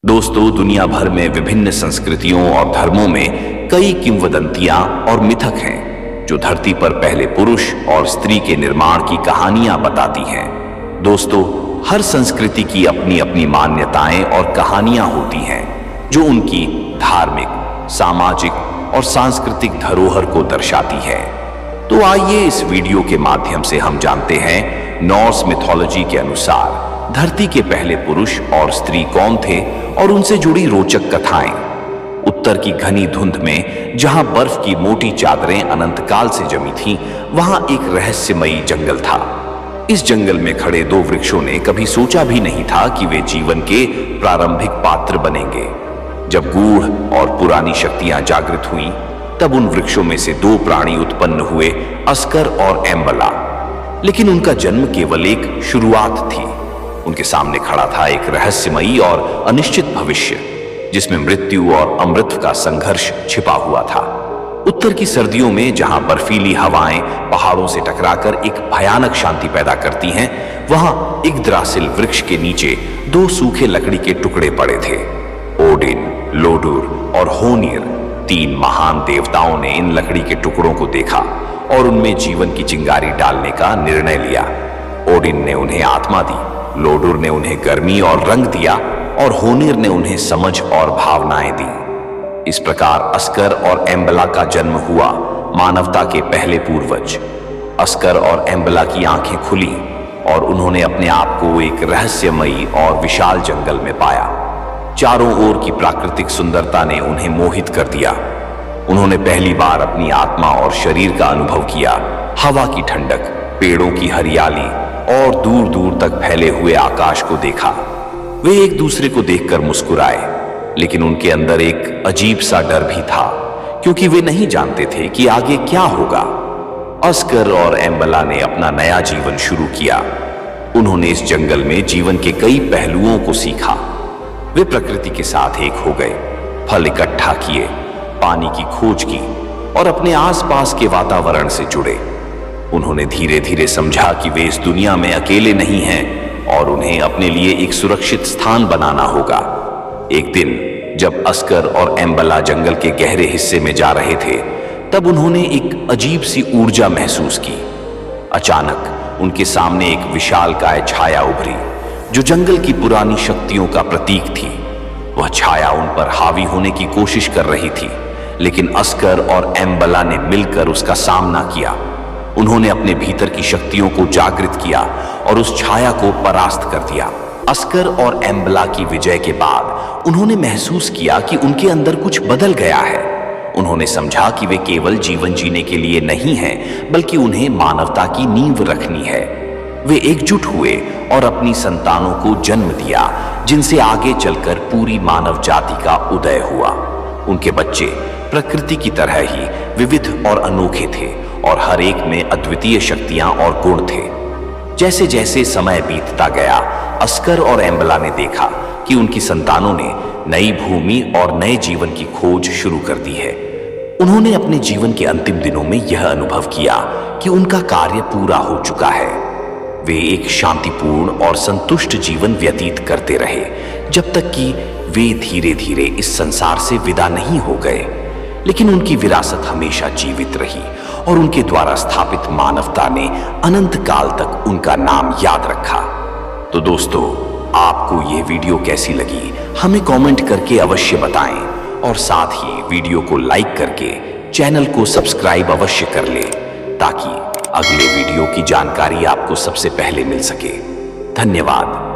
दोस्तों, दुनिया भर में विभिन्न संस्कृतियों और धर्मों में कई किंवदंतियां और मिथक हैं जो धरती पर पहले पुरुष और स्त्री के निर्माण की कहानियां बताती हैं। दोस्तों, हर संस्कृति की अपनी अपनी मान्यताएं और कहानियां होती हैं जो उनकी धार्मिक, सामाजिक और सांस्कृतिक धरोहर को दर्शाती है। तो आइए इस वीडियो के माध्यम से हम जानते हैं नॉर्स मिथोलॉजी के अनुसार धरती के पहले पुरुष और स्त्री कौन थे और उनसे जुड़ी रोचक कथाएं। उत्तर की घनी धुंध में जहां बर्फ की मोटी चादरें अनंत काल से जमी थीं, वहां एक रहस्यमयी जंगल था। इस जंगल में खड़े दो वृक्षों ने कभी सोचा भी नहीं था कि वे जीवन के प्रारंभिक पात्र बनेंगे। जब गूढ़ और पुरानी शक्तियां जागृत हुईं, तब उन वृक्षों में से दो प्राणी उत्पन्न हुए, अस्कर और एम्बला। लेकिन उनका जन्म केवल एक शुरुआत थी। उनके सामने खड़ा था एक रहस्यमयी और अनिश्चित भविष्य, जिसमें मृत्यु और अमृत का संघर्ष छिपा हुआ था। उत्तर की सर्दियों में जहां बर्फीली हवाएं पहाड़ों से टकराकर एक भयानक शांति पैदा करती हैं, वहां इग्द्रासिल वृक्ष के नीचे दो सूखे लकड़ी के टुकड़े पड़े थे। ओडिन, लोडुर और होनिर, तीन महान देवताओं ने इन लकड़ी के टुकड़ों को देखा और उनमें जीवन की चिंगारी डालने का निर्णय लिया। ओडिन ने उन्हें आत्मा दी, लोडुर ने उन्हें गर्मी और रंग दिया और होनिर ने उन्हें समझ और भावनाएं दी। इस प्रकार अस्कर और एम्बला का जन्म हुआ, मानवता के पहले पूर्वज। अस्कर और एम्बला की आंखें खुली और उन्होंने अपने आप को एक रहस्यमयी और विशाल जंगल में पाया। चारों ओर की प्राकृतिक सुंदरता ने उन्हें मोहित कर दिया। उन्होंने पहली बार अपनी आत्मा और शरीर का अनुभव किया। हवा की ठंडक, पेड़ों की हरियाली और दूर दूर तक फैले हुए आकाश को देखा। वे एक दूसरे को देखकर मुस्कुराए, लेकिन उनके अंदर एक अजीब सा डर भी था, क्योंकि वे नहीं जानते थे कि आगे क्या होगा। अस्कर और एम्बला ने अपना नया जीवन शुरू किया। उन्होंने इस जंगल में जीवन के कई पहलुओं को सीखा। वे प्रकृति के साथ एक हो गए, फल इकट्ठा किए, पानी की खोज की और अपने आसपास के वातावरण से जुड़े। उन्होंने धीरे धीरे समझा कि वे इस दुनिया में अकेले नहीं हैं और उन्हें अपने लिए एक सुरक्षित स्थान बनाना होगा। एक दिन जब अस्कर और एम्बला जंगल के गहरे हिस्से में जा रहे थे, तब उन्होंने एक अजीब सी ऊर्जा महसूस की। अचानक उनके सामने एक विशालकाय छाया उभरी, जो जंगल की पुरानी शक्तियों का प्रतीक थी। वह छाया उन पर हावी होने की कोशिश कर रही थी, लेकिन अस्कर और एम्बला ने मिलकर उसका सामना किया। उन्होंने अपने भीतर की शक्तियों को जागृत किया और उस छाया को परास्त कर दिया। अस्कर और एम्बला की विजय के बाद उन्होंने महसूस किया कि उनके अंदर कुछ बदल गया है। उन्होंने समझा कि वे केवल जीवन जीने के लिए नहीं हैं, बल्कि उन्हें मानवता की नींव रखनी है। वे एकजुट हुए और अपनी संतानों को जन्म दिया, जिनसे आगे चलकर पूरी मानव जाति का उदय हुआ। उनके बच्चे प्रकृति की तरह ही विविध और अनोखे थे और हर एक में अद्वितीय शक्तियां और गुण थे। जैसे जैसे समय बीतता गया, अस्कर और एम्बला ने देखा कि उनकी संतानों ने नई भूमि और नए जीवन की खोज शुरू कर दी है। उन्होंने अपने जीवन के अंतिम दिनों में यह अनुभव किया कि उनका कार्य पूरा हो चुका है। वे एक शांतिपूर्ण और संतुष्ट जीवन व्यतीत करते रहे, जब तक कि वे धीरे धीरे इस संसार से विदा नहीं हो गए। लेकिन उनकी विरासत हमेशा जीवित रही और उनके द्वारा स्थापित मानवता ने अनंत काल तक उनका नाम याद रखा। तो दोस्तों, आपको ये वीडियो कैसी लगी, हमें कमेंट करके अवश्य बताएं और साथ ही वीडियो को लाइक करके चैनल को सब्सक्राइब अवश्य कर लें, ताकि अगले वीडियो की जानकारी आपको सबसे पहले मिल सके। धन्यवाद।